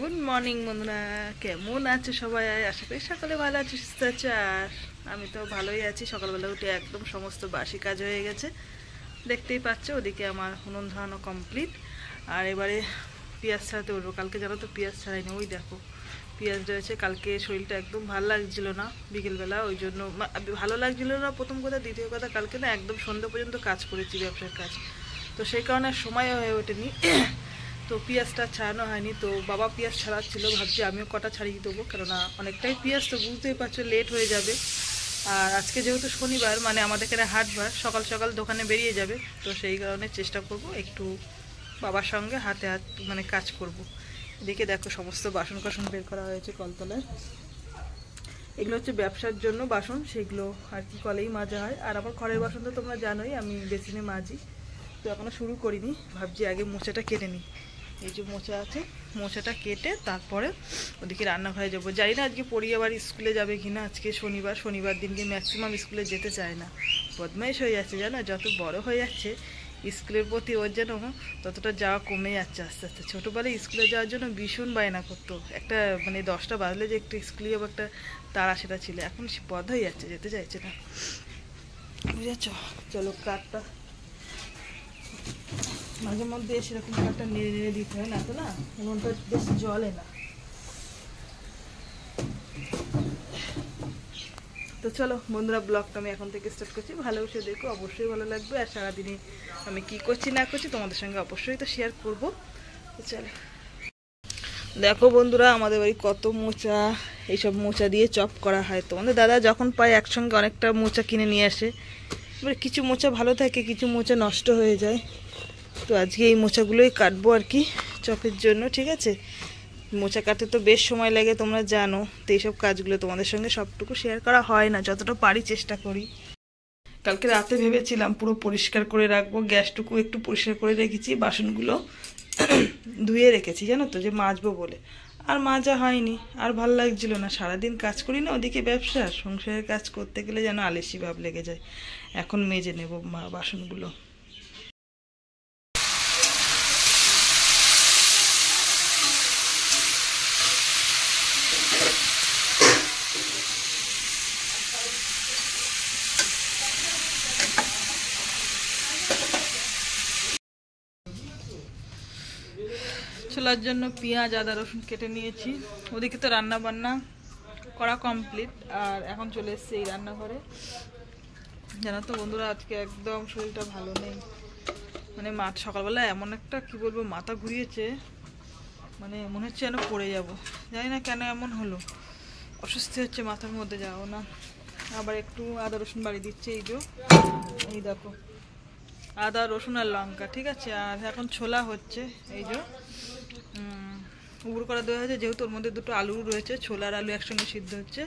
Good morning বন্ধুরা, কেমন আছে সবাই? আশা করি সকালে ভালো আছে, সুস্থ আছে। আর আমি তো ভালোই আছি। সকালবেলা উঠে একদম সমস্ত বাসি কাজ হয়ে গেছে, দেখতেই পাচ্ছ। ওদিকে আমার উনুন ধরানো কমপ্লিট। আর এবারে পেঁয়াজ ছাড়াতে উঠবো। কালকে জানো তো পেঁয়াজ ছাড়াইনি, ওই দেখো পেঁয়াজ রয়েছে। কালকে শরীরটা একদম ভালো লাগছিল না বিকেলবেলা, ওই জন্য ভালো লাগছিল না প্রথম কথা। দ্বিতীয় কথা, কালকে না একদম সন্ধ্যা পর্যন্ত কাজ করেছি, ব্যবসার কাজ, তো সেই কারণে সময় হয়ে ওঠেনি। তো পেঁয়াজটা ছাড়ানো হয়নি। তো বাবা পেঁয়াজ ছাড়াচ্ছিল, ভাবছি আমিও কটা ছাড়িয়ে দেবো, কেননা অনেকটাই পেঁয়াজ, তো বুঝতেই পারছো লেট হয়ে যাবে। আর আজকে যেহেতু শনিবার, মানে আমাদের এখানে হাটবার, সকাল সকাল দোকানে বেরিয়ে যাবে, তো সেই কারণে চেষ্টা করব একটু বাবার সঙ্গে হাতে হাত মানে কাজ করব। এদিকে দেখো সমস্ত বাসন কাসন বের করা হয়েছে কলতলায়। এগুলো হচ্ছে ব্যবসার জন্য বাসন, সেগুলো আর কি কলেই মাজা হয়। আর আমার ঘরের বাসন তো তোমরা জানোই আমি বেসিনে মাজি, তো এখনও শুরু করিনি। ভাবছি আগে মোচাটা কেটে নিই। এই যে মোচা আছে, মোচাটা কেটে তারপরে ওদিকে রান্নাঘরে যাবো। জানি না আজকে পড়ি আবার স্কুলে যাবে কিনা। আজকে শনিবার দিনকে ম্যাক্সিমাম স্কুলে যেতে চায় না, বদমাইশ হয়ে যাচ্ছে জানো। যত বড় হয়ে যাচ্ছে স্কুলের প্রতি ওর যেন ততটা যাওয়া কমে যাচ্ছে আস্তে আস্তে। ছোটোবেলায় স্কুলে যাওয়ার জন্য ভীষণ বায়না করতো, একটা মানে 10টা বাজলে যে একটু স্কুলে যাবো একটা তাড়া সেটা ছিল। এখন বদ্ধ হয়ে যাচ্ছে, যেতে চাইছে না, বুঝেছ। চলো কাঠটা মাঝে মধ্যে সেরকম একটা নেড়ে নেড়ে দিতে হয়, না তো না উনুনটা বেশি জলে না। তো চলো বন্ধুরা, ব্লগটা আমি এখন থেকে স্টার্ট করছি। ভালোবেসে দেখো, অবশ্যই ভালো লাগবে। আর সারাদিনে আমি কি করছি না করছি তোমাদের সঙ্গে অবশ্যই তো শেয়ার করবো। তো চলো দেখো বন্ধুরা, আমাদের বাড়ি কত মোচা। এইসব মোচা দিয়ে চপ করা হয়। তোমাদের দাদা যখন পায় একসঙ্গে অনেকটা মোচা কিনে নিয়ে আসে। এবার কিছু মোচা ভালো থাকে, কিছু মোচা নষ্ট হয়ে যায়। তো আজকে এই মোচাগুলোই কাটবো আর কি চপের জন্য, ঠিক আছে। মোচা কাটতে তো বেশ সময় লাগে, তোমরা জানো। তো এইসব কাজগুলো তোমাদের সঙ্গে সবটুকু শেয়ার করা হয় না, যতটা পারি চেষ্টা করি। কালকে রাতে ভেবেছিলাম পুরো পরিষ্কার করে রাখবো, গ্যাসটুকু একটু পরিষ্কার করে রেখেছি, বাসনগুলো ধুয়ে রেখেছি জানো তো, যে মাজবো বলে। আর মাজা হয়নি, আর ভাল লাগছিল না। সারাদিন কাজ করি না, ওদিকে ব্যবসা, সংসারের কাজ করতে গেলে যেন আলসি ভাব লেগে যায়। এখন মেজে নেব বাসনগুলো। ছোলার জন্য পেঁয়াজ আদা রসুন কেটে নিয়েছি। ওদিকে তো রান্না বান্না করা কমপ্লিট। আর এখন চলে এসেছি এই রান্নাঘরে। জানো তো বন্ধুরা, আজকে একদম শরীরটা ভালো নেই। মানে সকালবেলা এমন একটা কি বলবো মাথা ঘুরিয়েছে, মানে মনে হচ্ছে যেন পড়ে যাব। জানি না কেন এমন হলো, অস্বস্তি হচ্ছে মাথার মধ্যে, যাও না। আবার একটু আদা রসুন বাড়ি দিচ্ছে, এই দেখো আদা রসুন আর লঙ্কা, ঠিক আছে। আর এখন ছোলা হচ্ছে, এই যে উবুড় করা দেওয়া হয়েছে, যেহেতু ওর মধ্যে দুটো আলু রয়েছে, ছোলা আর আলু একসঙ্গে সিদ্ধ হচ্ছে।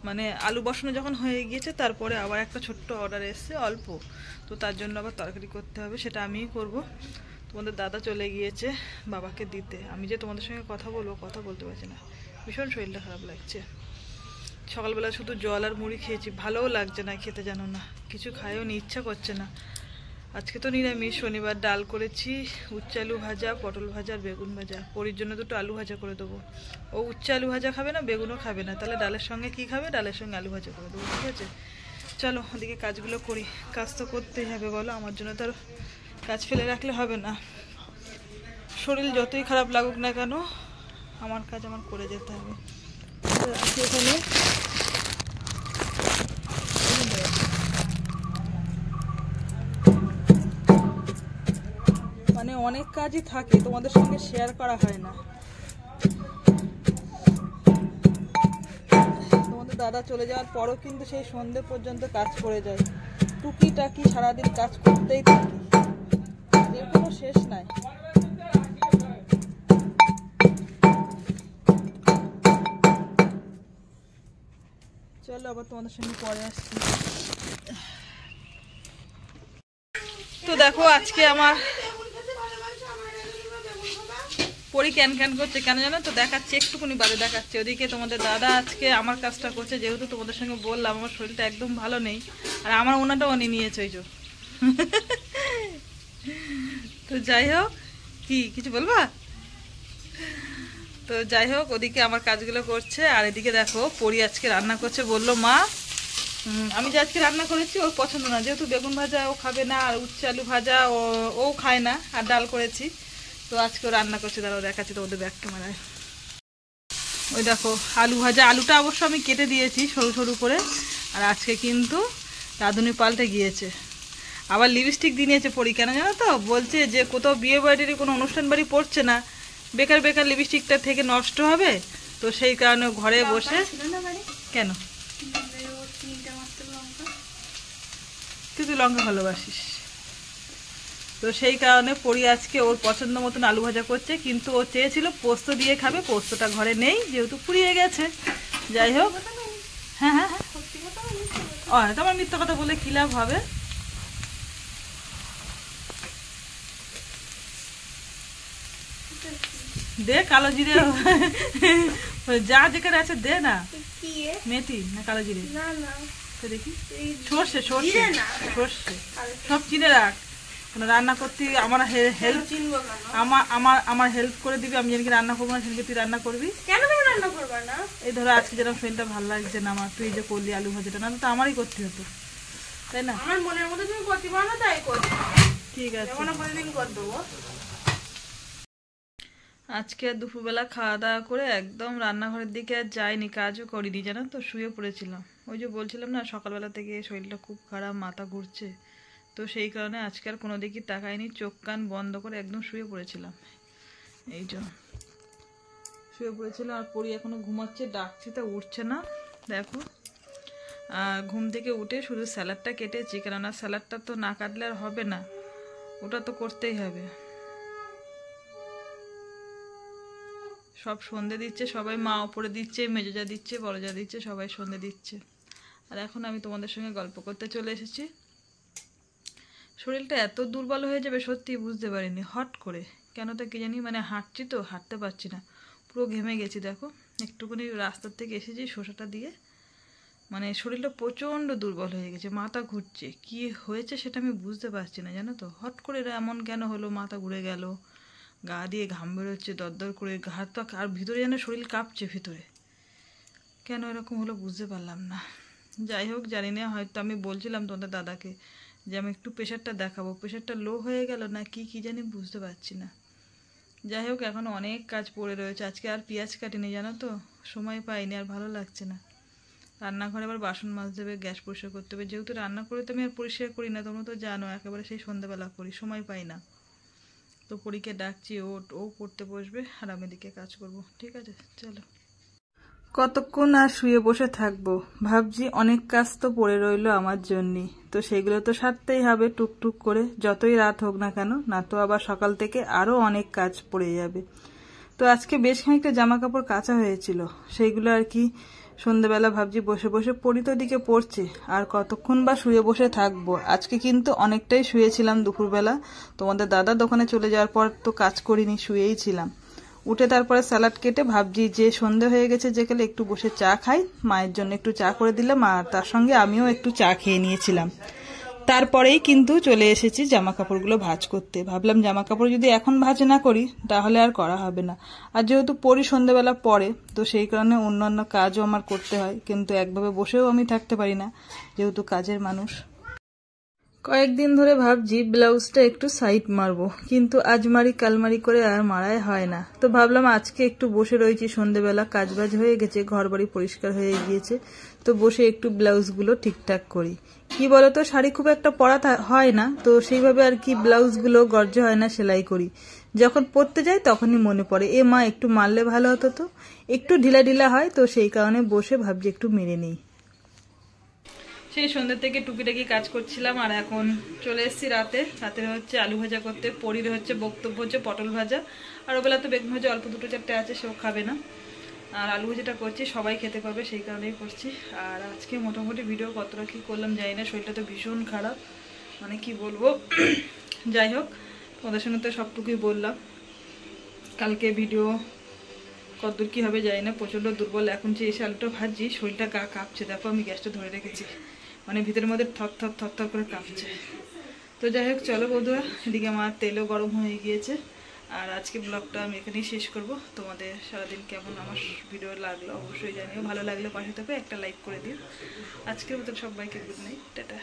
মানে আলু বসানো যখন হয়ে গিয়েছে, তারপরে আবার একটা ছোট্ট অর্ডার এসছে অল্প, তো তার জন্য আবার তরকারি করতে হবে, সেটা আমিই করব। তোমাদের দাদা চলে গিয়েছে বাবাকে দিতে। আমি যে তোমাদের সঙ্গে কথা বলবো, কথা বলতে পারছি না, ভীষণ শরীরটা খারাপ লাগছে। সকালবেলা শুধু জল আর মুড়ি খেয়েছি, ভালোও লাগছে না খেতে, জানো না, কিছু খাইও নি, ইচ্ছা করছে না। আজকে তো নিরামিষ, শনিবার। ডাল করেছি, উচ্ছে আলু ভাজা, পটল ভাজা আর বেগুন ভাজা। পরির জন্য দুটো আলু ভাজা করে দেবো। ও উচ্ছে আলু ভাজা খাবে না, বেগুনও খাবে না, তাহলে ডালের সঙ্গে কি খাবে, ডালের সঙ্গে আলু ভাজা করে দেবো, ঠিক আছে। চলো ওদিকে কাজগুলো করি, কাজ তো করতেই হবে বলো, আমার জন্য তো আর কাজ ফেলে রাখলে হবে না। শরীর যতই খারাপ লাগুক না কেন, আমার কাজ আমার করে যেতে হবে। এখানে মানে অনেক কাজই থাকে, তোমাদের সঙ্গে শেয়ার করা হয় না। তোমাদের দাদা চলে যাওয়ার পরও কিন্তু সেই সন্ধে পর্যন্ত কাজ করে যায়, টুকিটাকি সারাদিন কাজ করতেই থাকি, এর কোনো শেষ নাই। চলো আবার তোমাদের সঙ্গে পরে আসছি। তো দেখো আজকে আমার পরি ক্যান ক্যান করছে, কেন জানো তো, দেখাচ্ছে একটুকুনি বাদে দেখাচ্ছে। ওদিকে তোমাদের দাদা আজকে আমার কাজটা করছে, যেহেতু তোমাদের সঙ্গে বললাম আমার শরীরটা একদম ভালো নেই। আর আমার ওনাটাও অনি নিয়েছে, ওই যে। তো যাই হোক, কি কিছু বলবা? তো তো যাই হোক, ওদিকে আমার কাজগুলো করছে, আর এদিকে দেখো পরি আজকে রান্না করছে। বললো মা আমি যে আজকে রান্না করেছি ওর পছন্দ না, যেহেতু বেগুন ভাজা ও খাবে না, আর উচ্ছে আলু ভাজা ও খায় না, আর ডাল করেছি, তো আজকে ও রান্না করছে। তারা দেখাচ্ছি তো ওদের ব্যাক ক্যামেরায়। ওই দেখো আলু ভাজা, আলুটা অবশ্য আমি কেটে দিয়েছি সরু সরু করে। আর আজকে কিন্তু রাঁধুনি পাল্টে গিয়েছে, আবার লিপস্টিক দিয়ে নিয়েছে পরি। কেন জানো তো, বলছে যে কোথাও বিয়ে বাড়ির কোনো অনুষ্ঠান বাড়ি পড়ছে না, বেকার বেকার লিপস্টিকটা থেকে নষ্ট হবে, তো সেই কারণে ঘরে বসে। কেন তুই তো লঙ্কা ভালোবাসিস, তো সেই কারণে পরি আজকে ওর পছন্দ মতন আলু ভাজা করছে। কিন্তু ও চেয়েছিল পোস্ত দিয়ে খাবে, পোস্তটা ঘরে নেই যেহেতু পুড়িয়ে গেছে। যাই হোক, হ্যাঁ হ্যাঁ হ্যাঁ, তোমার মিথ্যা কথা বলে কি লাভ হবে। দে কালো জিরে, যা যেখানে আছে দে না। মেথি না কালো জিরে, দেখি সর্ষে সর্ষে সর্ষে সব চিনে রাখ। রান্না করতে আমার হেল্প, আমার হেল্প করে দিবি। আমি যেদিকে রান্না করবো না সেদিকে তুই রান্না করবি। কেন তুমি রান্না করবে না? এই ধরো আজকে যেরকম ফ্রেন্ডটা ভালো লাগছে না আমার, তুই যে করলি আলু ভাজাটা, না তো আমারই করতে হতো, তাই না? আমার মনের মধ্যে তুমি করতে পারো না, তাই করতে। ঠিক আছে, প্রতিদিন করে দেবো। আজকে দুপুরবেলা খাওয়া দাওয়া করে একদম রান্নাঘরের দিকে আর যাইনি, কাজও করিনি, জানো তো, শুয়ে পড়েছিলাম। ওই যে বলছিলাম না সকালবেলা থেকে শরীরটা খুব খারাপ, মাথা ঘুরছে, তো সেই কারণে আজকে আর কোনো দিকে তাকাইনি, চোখ কান বন্ধ করে একদম শুয়ে পড়েছিলাম। এই যে শুয়ে পড়েছিলাম, আর পরি এখনো ঘুমাচ্ছে, ডাকছি তা উঠছে না। দেখো ঘুম থেকে উঠে শুধু স্যালাডটা কেটেছি, কেননা স্যালাডটা তো না কাটলে আর হবে না, ওটা তো করতেই হবে। সব সন্ধে দিচ্ছে, সবাই, মা ওপরে দিচ্ছে, মেজো দিচ্ছে, বড় যা দিচ্ছে, সবাই সন্ধে দিচ্ছে। আর এখন আমি তোমাদের সঙ্গে গল্প করতে চলে এসেছি। শরীরটা এত দুর্বল হয়ে যাবে সত্যি বুঝতে পারিনি, হট করে কেন তা কি জানি। মানে হাঁটছি তো হাঁটতে পারছি না, পুরো ঘেমে গেছি। দেখো একটুখানি রাস্তার থেকে এসেছি শসাটা দিয়ে, মানে শরীরটা প্রচণ্ড দুর্বল হয়ে গেছে, মাথা ঘুরছে। কি হয়েছে সেটা আমি বুঝতে পারছি না, জানো তো। হট করে এমন কেন হলো, মাথা ঘুরে গেল, গা দিয়ে ঘাম বেরোচ্ছে দরদর করে, ঘাট তো, আর ভিতরে যেন শরীর কাঁপছে ভিতরে, কেন এরকম হলো বুঝতে পারলাম না। যাই হোক, জানি না, হয়তো আমি বলছিলাম তোমাদের দাদাকে যে আমি একটু প্রেশারটা দেখাবো, প্রেশারটা লো হয়ে গেল না কি জানি বুঝতে পারছি না। যাই হোক, এখন অনেক কাজ পড়ে রয়েছে। আজকে আর পেঁয়াজ কাটিনি, জানো তো, সময় পাইনি, আর ভালো লাগছে না। রান্নাঘরে আবার বাসন মাজতে হবে, গ্যাস পরিষ্কার করতে হবে, যেহেতু রান্না করে তো আমি আর পরিষ্কার করি না, তোমরা তো জানো, একেবারে সেই সন্ধ্যাবেলা করি, সময় পাই না। তো পরীকে ডাকছি, ও পড়তে বসবে আর আমি এদিকে কাজ করব। ঠিক আছে, চলো। কতক্ষণ আর শুয়ে বসে থাকবো, ভাবছি অনেক কাজ তো পড়ে রইলো আমার জন্যে, তো সেগুলো তো সারতেই হবে টুকটুক করে, যতই রাত হোক না কেন, না তো আবার সকাল থেকে আরও অনেক কাজ পড়ে যাবে। তো আজকে বেশ খানিকটা জামা কাপড় কাচা হয়েছিল, সেইগুলো আর কি সন্ধ্যেবেলা ভাবছি বসে বসে পড়ি, তো দিকে পড়ছে, আর কতক্ষণ বা শুয়ে বসে থাকবো। আজকে কিন্তু অনেকটাই শুয়েছিলাম দুপুরবেলা, তোমাদের দাদা দোকানে চলে যাওয়ার পর তো কাজ করিনি, শুয়েই ছিলাম। উঠে তারপরে স্যালাড কেটে ভাবছি যে সন্ধে হয়ে গেছে, যে গেলে একটু বসে চা খাই, মায়ের জন্য একটু চা করে দিলাম, আর তার সঙ্গে আমিও একটু চা খেয়ে নিয়েছিলাম। তারপরেই কিন্তু চলে এসেছি জামা কাপড়গুলো ভাঁজ করতে। ভাবলাম জামা কাপড় যদি এখন ভাঁজ না করি তাহলে আর করা হবে না, আর যেহেতু পরি সন্ধ্যেবেলা পরে, তো সেই কারণে অন্যান্য কাজও আমার করতে হয়, কিন্তু একভাবে বসেও আমি থাকতে পারি না, যেহেতু কাজের মানুষ। কয়েকদিন ধরে ভাবছি ব্লাউজটা একটু সাইড মারবো, কিন্তু আজ মারি কাল মারি করে আর মারাই হয় না। তো ভাবলাম আজকে একটু বসে রয়েছি, সন্ধ্যেবেলা কাজবাজ হয়ে গেছে, ঘর বাড়ি পরিষ্কার হয়ে গিয়েছে, তো বসে একটু ব্লাউজগুলো ঠিকঠাক করি। কি বলতো, শাড়ি খুব একটা পরা হয় না, তো সেইভাবে আর কি ব্লাউজগুলো গর্জ হয় না, সেলাই করি। যখন পরতে যাই তখনই মনে পড়ে, এ মা একটু মারলে ভালো হতো, তো একটু ঢিলা ঢিলা হয়, তো সেই কারণে বসে ভাবছি একটু মেরে নিই। সেই সন্ধ্যা থেকে টুকিটাকি কাজ করছিলাম, আর এখন চলে এসেছি রাতে হচ্ছে আলু ভাজা করতে, পরির হচ্ছে বক্তব্য হচ্ছে পটল ভাজা, আর ওবেলা তো বেগুন ভাজা অল্প দুটো চারটে আছে, সেও খাবে না, আর আলু ভাজাটা করছি, সবাই খেতে পারবে সেই কারণেই করছি। আর আজকে মোটামুটি ভিডিও কতটা কী করলাম জানি না, শরীরটা তো ভীষণ খারাপ, মানে কি বলবো। যাই হোক, তোমাদের সঙ্গে তো সবটুকুই বললাম। কালকে ভিডিও কতদূর কী হবে জানি না, প্রচণ্ড দুর্বল। এখন যে এসে আলুটা ভাজছি, শরীরটা গা কাঁপছে, দেখো আমি গ্যাসটা ধরে রেখেছি, মানে ভিতরের মধ্যে থর করে কাঁপছে। তো যাই হোক, চলো বন্ধুরা, এদিকে আমার তেলও গরম হয়ে গিয়েছে, আর আজকে ব্লগটা আমি এখানেই শেষ করব। তোমাদের সারাদিন কেমন আমার ভিডিও লাগলো অবশ্যই জানিও, ভালো লাগলে পাশে থাকবে, একটা লাইক করে দিও। আজকের মতন সবাইকে গুড নাইট, টাটা।